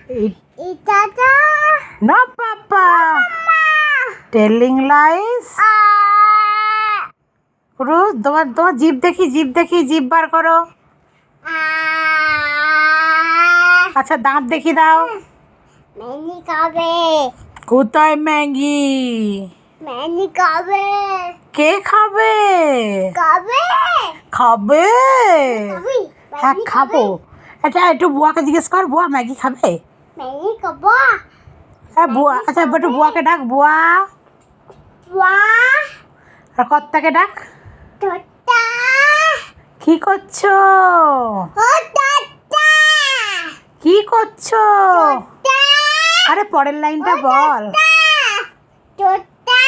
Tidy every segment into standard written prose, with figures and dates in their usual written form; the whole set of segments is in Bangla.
Tata. No, Papa. Telling lies. পুরো তোমার জিভ দেখি জিভ বার করো। আচ্ছা দাঁত দেখি দাও। ম্যাগি খাবে। কোথায় ম্যাগি? ম্যাগি খাবে। কে খাবে? খাবে। খাবে? খাবি? হ্যাঁ খাবো। আচ্ছা একটু বুয়াকে জিজ্ঞেস কর, বুয়া ম্যাগি খাবে? ম্যাগি খাবো। হ্যাঁ বুয়া, আচ্ছা একটু বুয়াকে ডাক, বুয়া। ওয়াহ। আর কর্তাকে ডাক। তোতা। কি করছো? ও তোতা। কি করছো? তোতা। আরে পরের লাইনটা বল। তোতা।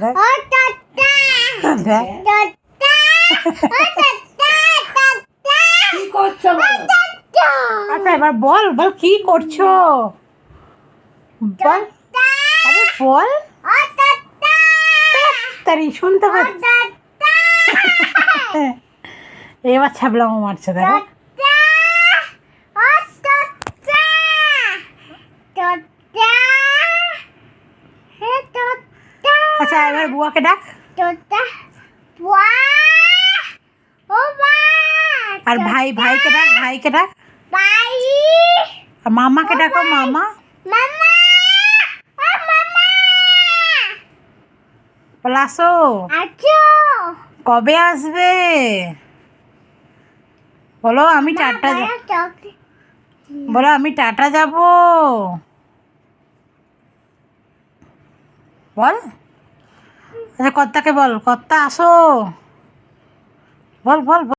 দেখ। ও তোতা। দেখ। তোতা। ও তোতা। তোতা। কি করছো বলো? তোতা। আচ্ছা এবার বল কি করছো? বল। আরে বল। ও তোতা। তারি শুনতে ও পাচ্ছি। তোতা। এবার ছাবলামো মারছে দাদা। তোতা। ও তোতা। তোতা। হে তোতা। আচ্ছা এবার বুয়াকে ডাক। তোতা। ওয়াহ। ও বাহ। আর ভাইকে ডাক। বাই। আর মামাকে ডাকো, মামা। মামা। ও মামা। বলে আসো। আছো। কবে আসবে? বলো আমি টাটা বলো আমি টাটা যাব। বল। আচ্ছা কর্তাকে বল, কর্তা আসো। বল।